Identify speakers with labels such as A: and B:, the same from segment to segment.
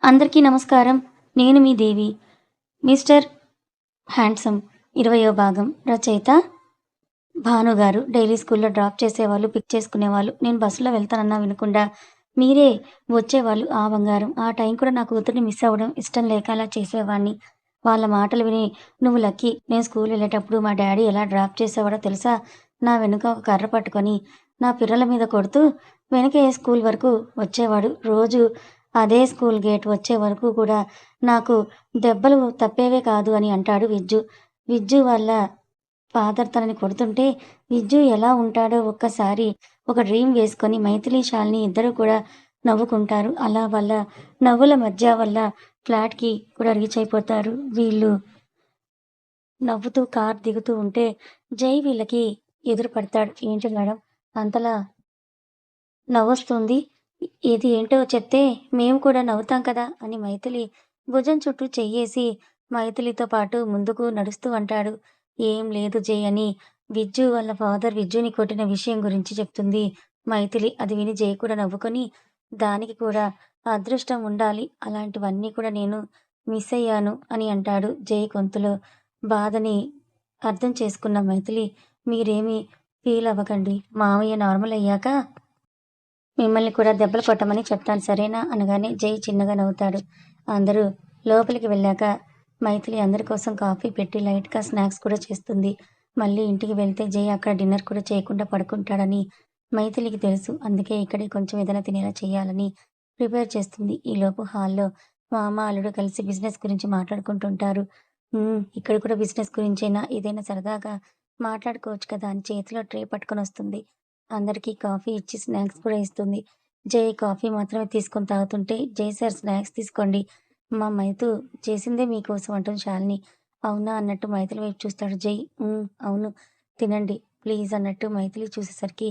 A: అందరికీ నమస్కారం. నేను మీ దేవి. మిస్టర్ హ్యాండ్సమ్ 20వ భాగం. రచయిత భానుగారు. డైలీ స్కూల్లో డ్రాప్ చేసేవాళ్ళు, పిక్ చేసుకునేవాళ్ళు. నేను బస్సులో వెళ్తానన్నా వినకుండా మీరే వచ్చేవాళ్ళు. ఆ బంగారం. ఆ టైం కూడా నా కూతుర్ని మిస్ అవ్వడం ఇష్టం లేక అలా చేసేవాణ్ణి. వాళ్ళ మాటలు విని నువ్వు లక్కీ. నేను స్కూల్ వెళ్ళేటప్పుడు మా డాడీ ఎలా డ్రాప్ చేసేవాడో తెలుసా? నా వెనుక ఒక కర్ర పట్టుకొని నా పిర్రల మీద కొడుతూ వెనకే స్కూల్ వరకు వచ్చేవాడు. రోజు అదే స్కూల్ గేట్ వచ్చే వరకు కూడా నాకు దెబ్బలు తప్పేవే కాదు అని అంటాడు విజ్జు. విజ్జు వాళ్ళ ఫాదర్ తనని కొడుతుంటే విజ్జు ఎలా ఉంటాడో ఒక్కసారి ఒక డ్రీమ్ వేసుకొని మైథిలి, శాలిని ఇద్దరు కూడా నవ్వుకుంటారు. అలా వాళ్ళ నవ్వుల మధ్య వాళ్ళ ఫ్లాట్‌కి కూడా రీచ్ అయిపోతారు. వీళ్ళు నవ్వుతూ కార్ దిగుతూ ఉంటే జై వీళ్ళకి ఎదురు పడతాడు. ఏంటి మేడం అంతలా నవ్వొస్తుంది. ఇది ఏంటో చెప్తే మేము కూడా నవ్వుతాం కదా! అని మైథిలి భుజం చుట్టూ చెయ్యేసి మైథిలితో పాటు ముందుకు నడుస్తూ అంటాడు. ఏం లేదు జై అని విజ్జు వాళ్ళ ఫాదర్ విజ్జుని కొట్టిన విషయం గురించి చెప్తుంది మైథిలి. అది విని జై కూడా నవ్వుకొని దానికి కూడా అదృష్టం ఉండాలి. అలాంటివన్నీ కూడా నేను మిస్ అయ్యాను అని అంటాడు. జై గొంతులో బాధని అర్థం చేసుకున్న మైథిలి మీరేమీ ఫీల్ అవ్వకండి. మావయ్య నార్మల్ అయ్యాక మిమ్మల్ని కూడా దెబ్బలు కొట్టమని చెప్తాను సరేనా? అనగానే జై చిన్నగా నవ్వుతాడు. అందరూ లోపలికి వెళ్ళాక మైథిలి అందరి కోసం కాఫీ పెట్టి లైట్‌గా స్నాక్స్ కూడా చేస్తుంది. మళ్ళీ ఇంటికి వెళ్తే జై అక్కడ డిన్నర్ కూడా చేయకుండా పడుకుంటాడని మైథిలికి తెలుసు. అందుకే ఇక్కడే కొంచెం ఏదైనా తినేలా చేయాలని ప్రిపేర్ చేస్తుంది. ఈలోపు హాల్‌లో మామ, అల్లుడు కలిసి బిజినెస్ గురించి మాట్లాడుకుంటుంటారు. ఇక్కడ కూడా బిజినెస్ గురించేనా? ఏదైనా సరదాగా మాట్లాడుకోవచ్చు కదా! అని చేతిలో ట్రే పట్టుకొనొస్తుంది. అందరికీ కాఫీ ఇచ్చి స్నాక్స్ కూడా ఇస్తుంది. జై కాఫీ మాత్రమే తీసుకొని తాగుతుంటే, జై సార్ స్నాక్స్ తీసుకోండి. మా మైతు చేసిందే మీకోసం అంటుంది శాలిని. అవునా అన్నట్టు మైథిలి వైపు చూస్తాడు జై. అవును తినండి ప్లీజ్ అన్నట్టు మైథిలి చూసేసరికి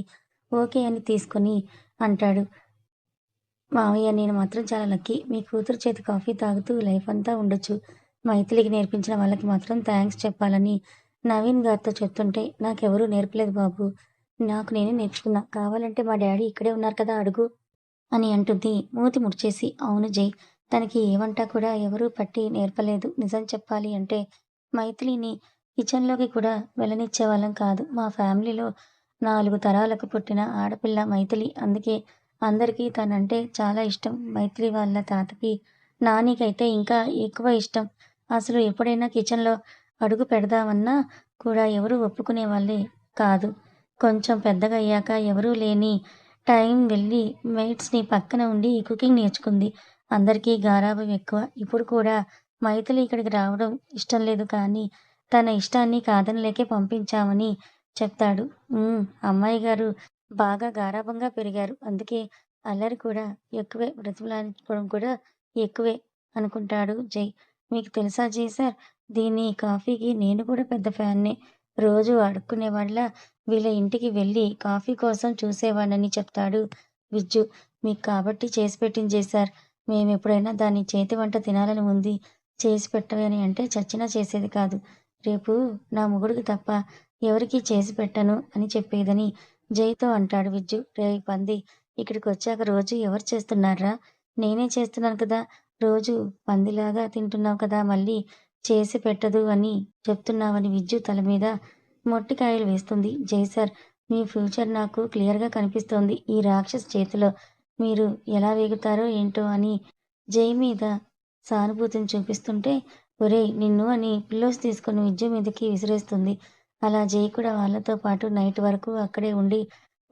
A: ఓకే అని తీసుకొని అంటాడు. మావయ్య నేను మాత్రం చాలా లక్కీ. మీ కూతురు చేతి కాఫీ తాగుతూ లైఫ్ అంతా ఉండొచ్చు. మైథిలికి నేర్పించిన వాళ్ళకి మాత్రం థాంక్స్ చెప్పాలని నవీన్ గారితో చెప్తుంటే, నాకెవరూ నేర్పలేదు బాబు. నాకు నేనే నేర్చుకున్నా. కావాలంటే మా డ్యాడీ ఇక్కడే ఉన్నారు కదా అడుగు అని అంటుంది మూతి ముడిచేసి. అవును జై. తనకి ఏ వంట కూడా ఎవరూ పట్టి నేర్పలేదు. నిజం చెప్పాలి అంటే మైథిలిని కిచెన్‌లోకి కూడా వెళ్ళనిచ్చేవాళ్ళం కాదు. మా ఫ్యామిలీలో 4 తరాలకు పుట్టిన ఆడపిల్ల మైథిలి. అందుకే అందరికీ తనంటే చాలా ఇష్టం. మైథిలి వాళ్ళ తాతకి, నానికైతే ఇంకా ఎక్కువ ఇష్టం. అసలు ఎప్పుడైనా కిచెన్‌లో అడుగు పెడదామన్నా కూడా ఎవరు ఒప్పుకునేవాళ్ళే కాదు. కొంచెం పెద్దగయ్యాక ఎవరూ లేని టైం వెళ్ళి మెయిడ్స్‌ని పక్కన ఉండి కుకింగ్ నేర్చుకుంది. అందరికీ గారాబం ఎక్కువ. ఇప్పుడు కూడా మైథిలి ఇక్కడికి రావడం ఇష్టం లేదు కానీ, తన ఇష్టాన్ని కాదనలేకే పంపించామని చెప్తాడు. అమ్మాయి గారు బాగా గారాబంగా పెరిగారు. అందుకే అల్లరి కూడా ఎక్కువే. బ్రతిమలాడించుకోవడం కూడా ఎక్కువే అనుకుంటాడు జై. మీకు తెలుసా జై సార్, దీని కాఫీకి నేను కూడా పెద్ద ఫ్యాన్నే. రోజూ అడుక్కునేవాడిలా వీళ్ళ ఇంటికి వెళ్ళి కాఫీ కోసం చూసేవాడినని చెప్తాడు విజ్జు. మీకు కాబట్టి చేసి పెట్టింది జై సార్. మేమెప్పుడైనా దాని చేతి వంట తినాలని ఉంది. చేసి పెట్టవని అంటే చచ్చినా చేసేది కాదు. రేపు నా మొగుడికి తప్ప ఎవరికీ చేసి పెట్టను అని చెప్పేదని జైతో అంటాడు విజ్జు. రేయ్ పంది, ఇక్కడికొచ్చాక రోజూ ఎవరు చేస్తున్నార్రా? నేనే చేస్తున్నాను కదా! రోజూ పందిలాగా తింటున్నావు కదా! మళ్ళీ చేసి పెట్టదు అని చెప్తున్నావని విజ్జు తల మీద మొట్టికాయలు వేస్తుంది. జై సార్, మీ ఫ్యూచర్ నాకు క్లియర్‌గా కనిపిస్తోంది. ఈ రాక్షసి చేతిలో మీరు ఎలా వేగుతారో ఏంటో అని జై మీద సానుభూతిని చూపిస్తుంటే, ఒరేయ్ నిన్ను అని పిల్లోస్ తీసుకొని విజ్జు మీదకి విసిరేస్తుంది. అలా జై కూడా వాళ్ళతో పాటు నైట్ వరకు అక్కడే ఉండి,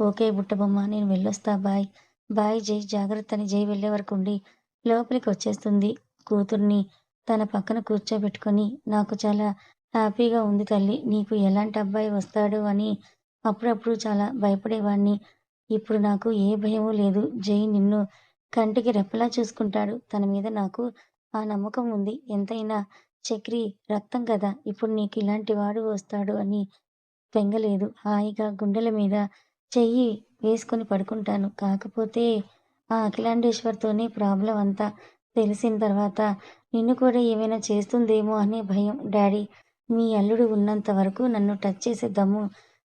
A: ఓకే బుట్టబొమ్మ నేను వెళ్ళొస్తా బాయ్. బాయ్ జై జాగ్రత్త అని జై వెళ్ళే వరకు ఉండి లోపలికొచ్చేస్తుంది. కూతుర్ని తన పక్కన కూర్చోబెట్టుకొని, నాకు చాలా హ్యాపీగా ఉంది తల్లి. నీకు ఎలాంటి అబ్బాయి వస్తాడో అని అప్పుడప్పుడు చాలా భయపడేవాడిని. ఇప్పుడు నాకు ఏ భయమూ లేదు. జై నిన్ను కంటికి రెప్పలా చూసుకుంటాడు. తన మీద నాకు ఆ నమ్మకం ఉంది. ఎంతైనా చక్రి రక్తం కదా! ఇప్పుడు నీకు ఇలాంటి వాడు వస్తాడు అని బెంగ లేదు. హాయిగా గుండెల మీద చెయ్యి వేసుకొని పడుకుంటాను. కాకపోతే ఆ అఖిలాండేశ్వర్‌తోనే ప్రాబ్లమ్ అంతా. తెలిసిన తర్వాత నిన్ను కూడా ఏమైనా చేస్తుందేమో అనే భయం డాడీ. మీ అల్లుడు ఉన్నంత వరకు నన్ను టచ్ చేసే దమ్ము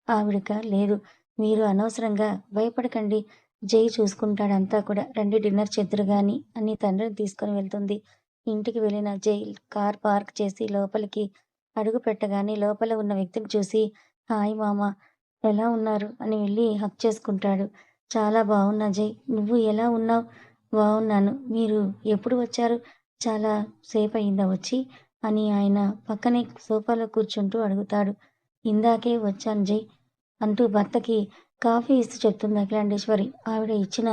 A: ఆవిడకి లేదు. మీరు అనవసరంగా భయపడకండి. జై చూసుకుంటాడు అంతా కూడా. రండి డిన్నర్ చేద్దురు గాని అని తండ్రిని తీసుకొని వెళ్తుంది. ఇంటికి వెళ్ళిన జై కార్ పార్క్ చేసి లోపలికి అడుగు పెట్టగానే లోపల ఉన్న వ్యక్తిని చూసి హాయ్ మామ ఎలా ఉన్నారు అని వెళ్ళి హగ్ చేసుకుంటాడు. చాలా బాగున్నా జై. నువ్వు ఎలా ఉన్నావు? బాగున్నాను. మీరు ఎప్పుడు వచ్చారు? చాలా సేపయిందా వచ్చి? అని ఆయన పక్కనే సోఫాలో కూర్చుంటూ అడుగుతాడు. ఇందాకే వచ్చాను జై అంటూ భర్తకి కాఫీ ఇస్తూ చెప్తుంది అఖిలాండేశ్వరి. ఆవిడ ఇచ్చిన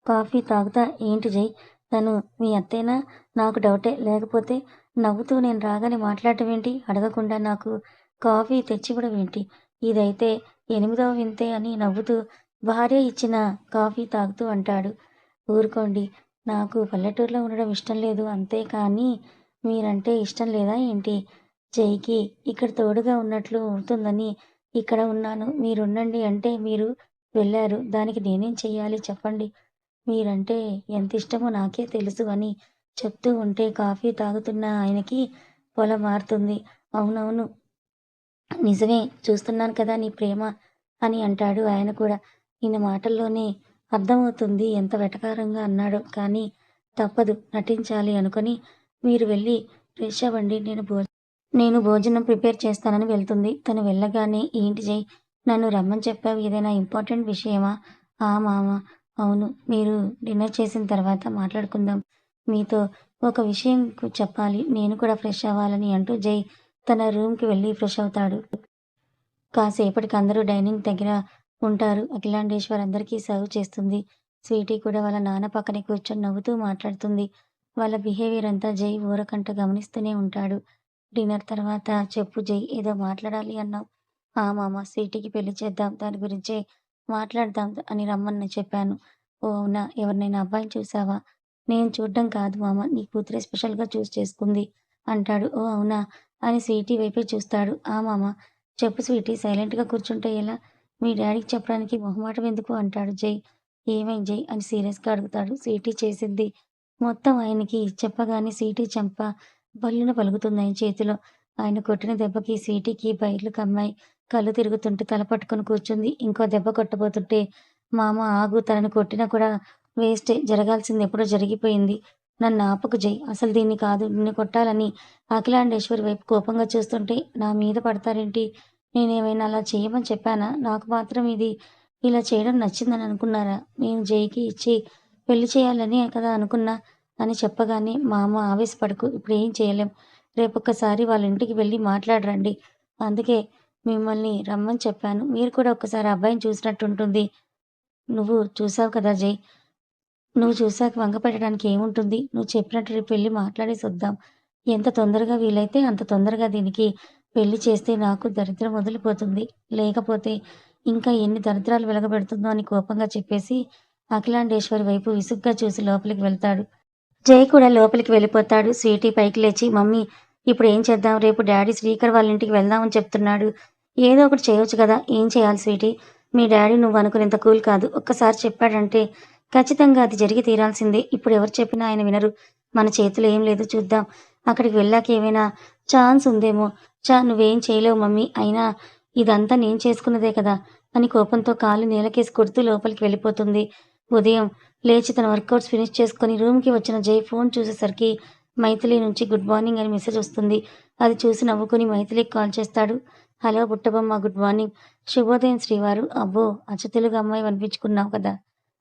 A: కాఫీ తాగుతా ఏంటి జై తను మీ అత్తేనా? నాకు డౌటే. లేకపోతే నవ్వుతూ నేను రాగానే మాట్లాడటం ఏంటి? అడగకుండా నాకు కాఫీ తెచ్చివ్వడం ఏంటి? ఇదైతే 8వ వింతే అని నవ్వుతూ భార్య ఇచ్చిన కాఫీ తాగుతూ అంటాడు. ఊరుకోండి. నాకు పల్లెటూరులో ఉండడం ఇష్టం లేదు అంతే కానీ మీరంటే ఇష్టం లేదా ఏంటి? జైకి ఇక్కడ తోడుగా ఉన్నట్లు అవుతుందని ఇక్కడ ఉన్నాను. మీరుండండి అంటే మీరు వెళ్ళారు. దానికి నేనేం చెయ్యాలి చెప్పండి? మీరంటే ఎంత ఇష్టమో నాకే తెలుసు అని చెప్తూ ఉంటే కాఫీ తాగుతున్న ఆయనకి పొలమారుతుంది. అవునవును. నిజమే. చూస్తున్నాను కదా నీ ప్రేమ అని అంటాడు ఆయన కూడా. ఈయన మాటల్లోనే అర్థమవుతుంది ఎంత వెటకారంగా అన్నాడో. కానీ తప్పదు నటించాలి అనుకొని మీరు వెళ్ళి ఫ్రెష్ అవ్వండి. నేను భోజనం ప్రిపేర్ చేస్తానని వెళ్తుంది. తను వెళ్ళగానే ఏంటి జై నన్ను రమ్మని చెప్పావు ఏదైనా ఇంపార్టెంట్ విషయమా? ఆ మామ అవును. మీరు డిన్నర్ చేసిన తర్వాత మాట్లాడుకుందాం. మీతో ఒక విషయం చెప్పాలి. నేను కూడా ఫ్రెష్ అవ్వాలని అంటూ జై తన రూమ్‌కి వెళ్ళి ఫ్రెష్ అవుతాడు. కాసేపటికి అందరూ డైనింగ్ దగ్గర ఉంటారు. అఖిలాండేశ్వర్ అందరికీ సర్వ్ చేస్తుంది. స్వీటీ కూడా వాళ్ళ నాన్న పక్కనే కూర్చొని నవ్వుతూ మాట్లాడుతుంది. వాళ్ళ బిహేవియర్ అంతా జై ఊరకంట గమనిస్తూనే ఉంటాడు. డిన్నర్ తర్వాత చెప్పు జై ఏదో మాట్లాడాలి అన్నావు. ఆ మామ స్వీటీకి పెళ్లి చేద్దాం. దాని గురించే మాట్లాడదాం అని రమ్మని చెప్పాను. ఓ అవునా? ఎవరినైనా అబ్బాయిని చూసావా? నేను చూడ్డం కాదు మామ. నీ కూతురే స్పెషల్‌గా చేసుకుంది అంటాడు. ఓ అవునా? అని స్వీటీ వైపే చూస్తాడు. ఆ మామ చెప్పు స్వీటీ సైలెంట్‌గా కూర్చుంటే ఎలా? మీ డ్యాడీకి చెప్పడానికి మొహమాటం ఎందుకు? అంటాడు జై. ఏమైంది జై? అని సీరియస్‌గా అడుగుతాడు. స్వీటీ చేసింది మొత్తం ఆయనకి చెప్పగానే స్వీటీ చెంప భళ్ళున పలుకుతుంది ఆయన చేతిలో. ఆయన కొట్టిన దెబ్బకి స్వీటీకి బైర్లు కమ్మాయి. కళ్ళు తిరుగుతుంటే తల పట్టుకొని కూర్చుంది. ఇంకో దెబ్బ కొట్టబోతుంటే మామ ఆగు తనని కొట్టినా కూడా వేస్టే. జరగాల్సింది ఎప్పుడో జరిగిపోయింది. నన్ను ఆపకు జై. అసలు దీన్ని కాదు నిన్ను కొట్టాలని అఖిలాండేశ్వరి వైపు కోపంగా చూస్తుంటే నా మీద పడతారేంటి? నేనేమైనా అలా చేయమని చెప్పానా? నాకు మాత్రం ఇది ఇలా చేయడం నచ్చిందని అనుకున్నారా? నేను జైకి ఇచ్చి పెళ్లి చేయాలనే కదా అనుకున్నా అని చెప్పగానే మా అమ్మ ఆవేశపడకు. ఇప్పుడేం చేయలేం. రేపొక్కసారి వాళ్ళ ఇంటికి వెళ్ళి మాట్లాడరండి. అందుకే మిమ్మల్ని రమ్మని చెప్పాను. మీరు కూడా ఒక్కసారి అబ్బాయిని చూసినట్టుంటుంది. నువ్వు చూసావు కదా జై! నువ్వు చూసాక వంకపెట్టడానికి ఏముంటుంది? నువ్వు చెప్పినట్టు రేపు వెళ్లి మాట్లాడేసొద్దాం. ఎంత తొందరగా వీలైతే అంత తొందరగా దీనికి పెళ్లి చేస్తే నాకు దరిద్రం వదిలిపోతుంది. లేకపోతే ఇంకా ఎన్ని దరిద్రాలు వెలగబెడుతుందో అని కోపంగా చెప్పేసి అఖిలాండేశ్వరి వైపు విసుగ్గా చూసి లోపలికి వెళ్తాడు. జై కూడా లోపలికి వెళ్ళిపోతాడు. స్వీటీ పైకి లేచి మమ్మీ ఇప్పుడేం చేద్దాం? రేపు డాడీ శ్రీకర్ వాళ్ళ ఇంటికి వెళ్దామని చెప్తున్నాడు. ఏదో ఒకటి చేయొచ్చు కదా! ఏం చేయాలి స్వీటీ? మీ డాడీ నువ్వనుకునేంత కూల్ కాదు. ఒక్కసారి చెప్పాడంటే ఖచ్చితంగా అది జరిగి తీరాల్సిందే. ఇప్పుడెవరు చెప్పినా ఆయన వినరు. మన చేతిలో ఏం లేదు చూద్దాం. అక్కడికి వెళ్ళాక ఏమైనా ఛాన్స్ ఉందేమో. నువ్వేం చేయలేవు మమ్మీ. అయినా ఇదంతా నేను చేసుకున్నదే కదా! అని కోపంతో కాళ్ళు నేలకేసి కొడుతూ లోపలికి వెళ్ళిపోతుంది. ఉదయం లేచి తన వర్కౌట్స్ ఫినిష్ చేసుకొని రూమ్‌కి వచ్చిన జై ఫోన్ చూసేసరికి మైథిలి నుంచి గుడ్ మార్నింగ్ అని మెసేజ్ వస్తుంది. అది చూసి నవ్వుకొని మైథిలికి కాల్ చేస్తాడు. హలో బుట్టబొమ్మ గుడ్ మార్నింగ్. శుభోదయం శ్రీవారు. అబ్బో! అచ్చ తెలుగు అమ్మాయి అనిపించుకున్నావు కదా!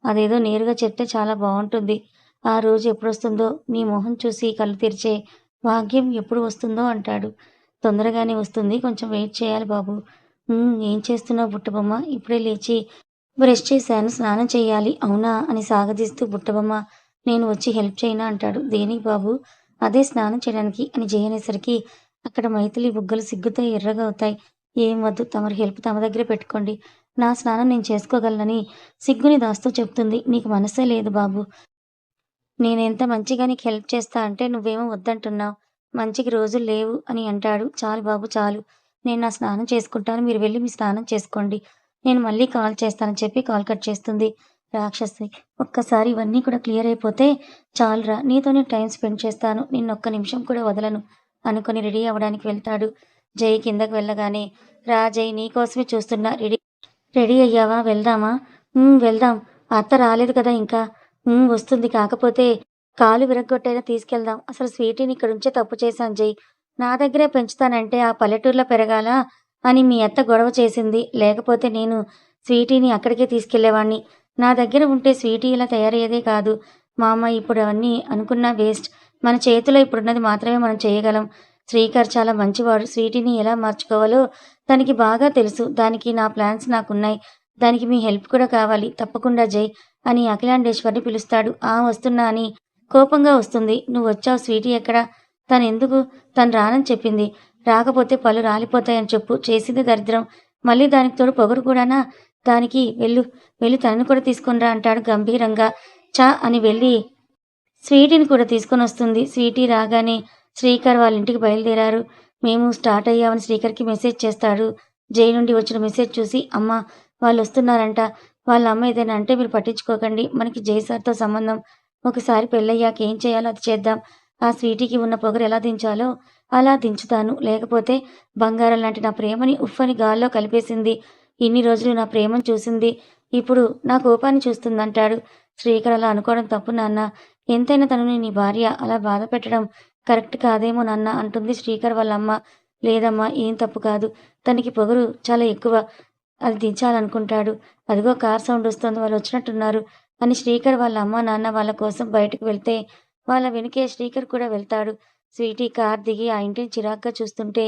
A: అదేదో నేరుగా చెప్తే చాలా బావుంటుంది. ఆ రోజు ఎప్పుడొస్తుందో నీ మొహం చూసి కళ్ళు తెరిచే భాగ్యం ఎప్పుడు వస్తుందో అంటాడు. తొందరగానే వస్తుంది. కొంచెం వెయిట్ చేయాలి బాబు. ఏం చేస్తున్నావు బుట్టబొమ్మ? ఇప్పుడే లేచి బ్రష్ చేశాను. స్నానం చెయ్యాలి. అవునా? అని సాగదీస్తూ బుట్టబొమ్మ నేను వచ్చి హెల్ప్ చేయనా? అంటాడు. దేనికి బాబు? అదే స్నానం చేయడానికి అని జై అనేసరికి అక్కడ మైథిలి బుగ్గలు సిగ్గుతో ఎర్రగా అవుతాయి. ఏం వద్దు. తమరి హెల్ప్ తమ దగ్గరే పెట్టుకోండి. నా స్నానం నేను చేసుకోగలనని సిగ్గుని దాస్తూ చెప్తుంది. నీకు మనసే లేదు బాబు. నేనెంత మంచిగా నీకు హెల్ప్ చేస్తా అంటే నువ్వేమో వద్దంటున్నావు. మంచికి రోజులు లేవు అని అంటాడు. చాలు బాబు చాలు. నేను నా స్నానం చేసుకుంటాను. మీరు వెళ్ళి మీ స్నానం చేసుకోండి. నేను మళ్ళీ కాల్ చేస్తానని చెప్పి కాల్ కట్ చేస్తుంది. రాక్షసి! ఒక్కసారి ఇవన్నీ కూడా క్లియర్ అయిపోతే చాలురా. నీతోనే టైం స్పెండ్ చేస్తాను. నిన్నొక్క నిమిషం కూడా వదలను అనుకుని రెడీ అవ్వడానికి వెళ్తాడు. జై కిందకి వెళ్ళగానే రా జై నీకోసమే చూస్తున్నా. రెడీ రెడీ అయ్యావా? వెళ్దామా? వెళ్దాం. అత్త రాలేదు కదా ఇంకా. వస్తుంది. కాకపోతే కాలు విరగ్గొట్టైనా తీసుకెళ్దాం. అసలు స్వీటీని ఇక్కడుంచే తప్పు చేశాను జై. నా దగ్గరే పెంచుతానంటే ఆ పల్లెటూరులో పెరగాలా అని మీ అత్త గొడవ చేసింది. లేకపోతే నేను స్వీటీని అక్కడికే తీసుకెళ్ళేవాణ్ణి. నా దగ్గర ఉంటే స్వీటీ ఇలా తయారయ్యేదే కాదు. మా అమ్మ ఇప్పుడు అవన్నీ అనుకున్నా వేస్ట్. మన చేతిలో ఇప్పుడున్నది మాత్రమే మనం చేయగలం. శ్రీకర్ చాలా మంచివాడు. స్వీటీని ఎలా మార్చుకోవాలో తనకి బాగా తెలుసు. దానికి నా ప్లాన్స్ నాకున్నాయి. దానికి మీ హెల్ప్ కూడా కావాలి. తప్పకుండా జై అని అఖిలాండేశ్వరిని పిలుస్తాడు. వస్తున్నా అని కోపంగా వస్తుంది. నువ్వొచ్చావు స్వీటీ ఎక్కడ? తనెందుకు? తను రానని చెప్పింది. రాకపోతే పళ్ళు రాలిపోతాయని చెప్పు. చేసింది దరిద్రం. మళ్ళీ దానికి తోడు పొగరు కూడానా? దానికి వెళ్ళు, వెళ్ళి తనని కూడా తీసుకొనిరా అంటాడు గంభీరంగా. అని వెళ్ళి స్వీటీని కూడా తీసుకొనొస్తుంది. స్వీటీ రాగానే శ్రీకర్ వాళ్ళ ఇంటికి బయలుదేరారు. మేము స్టార్ట్ అయ్యామని శ్రీకర్‌కి మెసేజ్ చేస్తాడు. జై నుండి వచ్చిన మెసేజ్ చూసి అమ్మ వాళ్ళొస్తున్నారంట. వాళ్ళ అమ్మ ఏదైనా అంటే మీరు పట్టించుకోకండి. మనకి జై సార్‌తో సంబంధం. ఒకసారి పెళ్ళయ్యాక ఏం చేయాలో అది చేద్దాం. ఆ స్వీటీకి ఉన్న పొగరు ఎలా దించాలో అలా దించుతాను. లేకపోతే బంగారం లాంటి నా ప్రేమని ఉఫ్ఫని గాల్లో కలిపేసింది. ఇన్ని రోజులు నా ప్రేమను చూసింది. ఇప్పుడు నా కోపాన్ని చూస్తుందంటాడు. శ్రీకర్ అలా అనుకోవడం తప్పు నాన్న. ఎంతైనా తనని నీ భార్య. అలా బాధ పెట్టడం కరెక్ట్ కాదేమో నాన్న అంటుంది శ్రీకర్ వాళ్ళ అమ్మ. లేదమ్మా ఏం తప్పు కాదు. తనకి పొగరు చాలా ఎక్కువ. అది దించాలనుకుంటాడు. అదిగో కార్ సౌండ్ వస్తోంది. వాళ్ళొచ్చినట్టున్నారు అని శ్రీకర్ వాళ్ళ అమ్మ, నాన్న వాళ్ళ కోసం బయటకు వెళ్తే వాళ్ళ వెనకే శ్రీకర్ కూడా వెళ్తాడు. స్వీటీ కార్ దిగి ఆ ఇంటిని చిరాగ్గా చూస్తుంటే,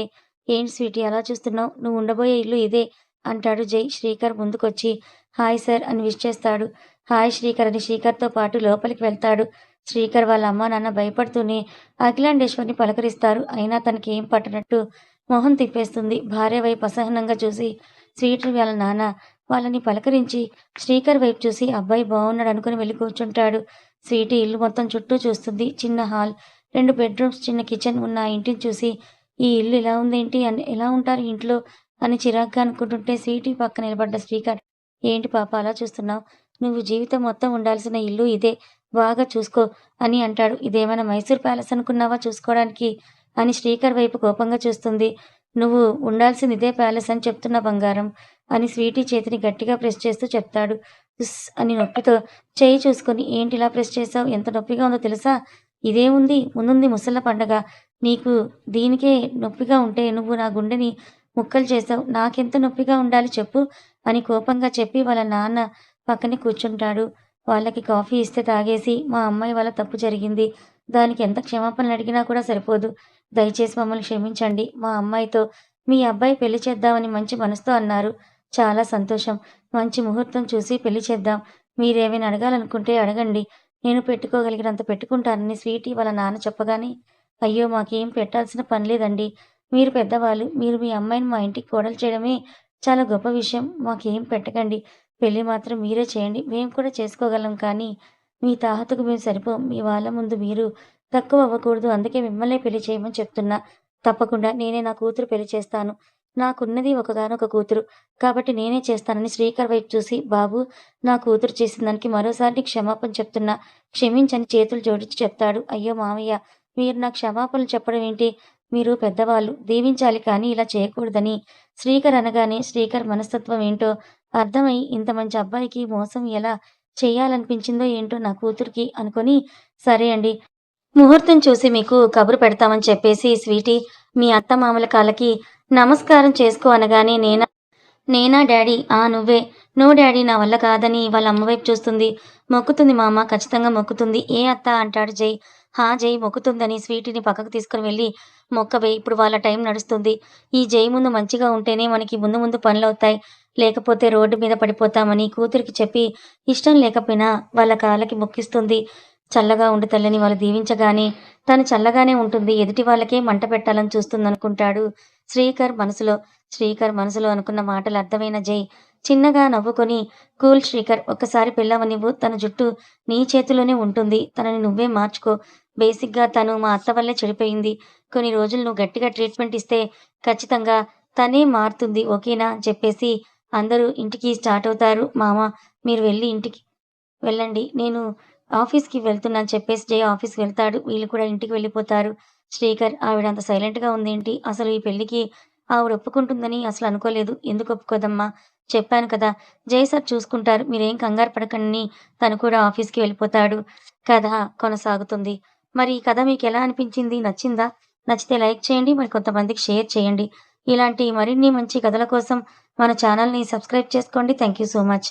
A: ఏంటి స్వీటీ అలా చూస్తున్నావు? నువ్వు ఉండబోయే ఇల్లు ఇదే అంటాడు జై. శ్రీకర్ ముందుకొచ్చి హాయ్ సార్ అని విష్ చేస్తాడు. హాయ్ శ్రీకర్ అని శ్రీకర్‌తో పాటు లోపలికి వెళ్తాడు. శ్రీకర్ వాళ్ళ అమ్మా, నాన్న భయపడుతూనే అఖిలాండేశ్వరిని పలకరిస్తారు. అయినా తనకి ఏం పట్టనట్టు మొహం తిప్పేస్తుంది. భార్య వైపు అసహనంగా చూసి స్వీటీ వాళ్ళ నాన్న వాళ్ళని పలకరించి శ్రీకర్ వైపు చూసి అబ్బాయి బాగున్నాడు అనుకుని వెళ్ళి కూర్చుంటాడు. స్వీటీ ఇల్లు మొత్తం చుట్టూ చూస్తుంది. చిన్న హాల్, 2 బెడ్‌రూమ్స్, చిన్న కిచెన్ ఉన్న ఆ ఇంటిని చూసి ఈ ఇల్లు ఇలా ఉందేంటి? అని ఎలా ఉంటారు ఇంట్లో? అని చిరాగ్గా అనుకుంటుంటే స్వీటీ పక్కన నిలబడ్డ శ్రీకర్ ఏంటి పాప అలా చూస్తున్నావు? నువ్వు జీవితం మొత్తం ఉండాల్సిన ఇల్లు ఇదే. బాగా చూసుకో అని అంటాడు. ఇదేమైనా మైసూర్ ప్యాలెస్ అనుకున్నావా చూసుకోవడానికి? అని శ్రీకర్ వైపు కోపంగా చూస్తుంది. నువ్వు ఉండాల్సింది ఇదే ప్యాలెస్ అని చెప్తున్నా బంగారం అని స్వీటీ చేతిని గట్టిగా ప్రెస్ చేస్తూ చెప్తాడు. ఉస్ అని నొప్పితో చెయ్యి చూసుకొని ఏంటి ఇలా ప్రెస్ చేశావు? ఎంత నొప్పిగా ఉందో తెలుసా? ఇదేముంది ముందుంది ముసళ్ళ పండగ. నీకు దీనికే నొప్పిగా ఉంటే నువ్వు నా గుండెని ముక్కలు చేశావు. నాకెంత నొప్పిగా ఉండాలి చెప్పు అని కోపంగా చెప్పి వాళ్ళ నాన్న పక్కనే కూర్చుంటాడు. వాళ్ళకి కాఫీ ఇస్తే తాగేసి మా అమ్మాయి వల్ల తప్పు జరిగింది. దానికి ఎంత క్షమాపణలు అడిగినా కూడా సరిపోదు. దయచేసి మమ్మల్ని క్షమించండి. మా అమ్మాయితో మీ అబ్బాయి పెళ్లి చేద్దామని మంచి మనసుతో అన్నారు. చాలా సంతోషం. మంచి ముహూర్తం చూసి పెళ్లి చేద్దాం. మీరేమైనా అడగాలనుకుంటే అడగండి. నేను పెట్టుకోగలిగినంత పెట్టుకుంటానని స్వీటీ వాళ్ళ నాన్న చెప్పగానే, అయ్యో! మాకేం పెట్టాల్సిన పని లేదండి. మీరు పెద్దవాళ్ళు. మీరు మీ అమ్మాయిని మా ఇంటికి కోడలు చేయడమే చాలా గొప్ప విషయం. మాకేం పెట్టకండి. పెళ్లి మాత్రం మీరే చేయండి. మేము కూడా చేసుకోగలం కానీ, మీ తాహతుకు మేము సరిపోం. మీ వాళ్ళ ముందు మీరు తక్కువ అవ్వకూడదు. అందుకే మిమ్మల్నే పెళ్లి చేయమని చెప్తున్నా. తప్పకుండా నేనే నా కూతురు పెళ్లి చేస్తాను. నాకున్నది ఒకగానొక కూతురు. కాబట్టి నేనే చేస్తానని శ్రీకర్ వైపు చూసి, బాబు నా కూతురు చేసిన దానికి మరోసారి నీకు క్షమాపణ చెప్తున్నా. క్షమించని చేతులు జోడించి చెప్తాడు. అయ్యో మామయ్య! మీరు నాకు క్షమాపణలు చెప్పడం ఏంటి? మీరు పెద్దవాళ్ళు. దీవించాలి కానీ ఇలా చేయకూడదని శ్రీకర్ అనగానే శ్రీకర్ మనస్తత్వం ఏంటో అర్థమై ఇంత మంచి అబ్బాయికి మోసం ఎలా చెయ్యాలనిపించిందో ఏంటో నా కూతురికి అనుకొని, సరే అండి. ముహూర్తం చూసి మీకు కబురు పెడతామని చెప్పేసి స్వీటీ మీ అత్తమామల కాళ్ళకి నమస్కారం చేసుకో అనగానే నేనా డాడీ? నువ్వే. నో డాడీ నా వల్ల కాదని వాళ్ళ అమ్మ వైపు చూస్తుంది. మొక్కుతుంది మామ ఖచ్చితంగా మొక్కుతుంది. ఏ అత్త? అంటాడు జై. జై మొక్కుతుందని స్వీటీని పక్కకు తీసుకొని వెళ్ళి మొక్కవే. ఇప్పుడు వాళ్ళ టైం నడుస్తుంది. ఈ జై ముందు మంచిగా ఉంటేనే మనకి ముందు ముందు పనులవుతాయి. లేకపోతే రోడ్డు మీద పడిపోతామని కూతురికి చెప్పి ఇష్టం లేకపోయినా వాళ్ళ కాళ్ళకి మొక్కిస్తుంది. చల్లగా ఉండు తల్లిని వాళ్ళు దీవించగానే తను చల్లగానే ఉంటుంది. ఎదుటి వాళ్ళకే మంట పెట్టాలని చూస్తుందనుకుంటాడు శ్రీకర్ మనసులో అనుకున్న మాటలు అర్థమైన జై చిన్నగా నవ్వుకొని, కూల్ శ్రీకర్ ఒక్కసారి పెళ్ళవనివ్వు. తన జుట్టు నీ చేతిలోనే ఉంటుంది. తనని నువ్వే మార్చుకో. బేసిక్‌గా తను మా అత్త వల్లే చెడిపోయింది. కొన్ని రోజులు నువ్వు గట్టిగా ట్రీట్మెంట్ ఇస్తే ఖచ్చితంగా తనే మారుతుంది. ఓకేనా? అని చెప్పేసి అందరూ ఇంటికి స్టార్ట్ అవుతారు. మామ మీరు ఇంటికి వెళ్ళండి. నేను ఆఫీస్‌కి వెళ్తున్నా అని చెప్పేసి జై ఆఫీస్‌కి వెళ్తాడు. వీళ్ళు కూడా ఇంటికి వెళ్ళిపోతారు. శ్రీకర్ ఆవిడ అంత సైలెంట్‌గా ఉందేంటి? అసలు ఈ పెళ్ళికి ఆవిడ ఒప్పుకుంటుందని అసలు అనుకోలేదు. ఎందుకు ఒప్పుకోదమ్మా? చెప్పాను కదా! జై సార్ చూసుకుంటారు. మీరేం కంగారు పడకండి. తను కూడా ఆఫీస్‌కి వెళ్ళిపోతాడు. కథ కొనసాగుతుంది. మరి ఈ కథ మీకెలా అనిపించింది? నచ్చిందా? నచ్చితే లైక్ చేయండి. మరి కొంతమందికి షేర్ చేయండి. ఇలాంటి మరిన్ని మంచి కథల కోసం మన ఛానల్‌ని సబ్స్క్రైబ్ చేసుకోండి. Thank you so much.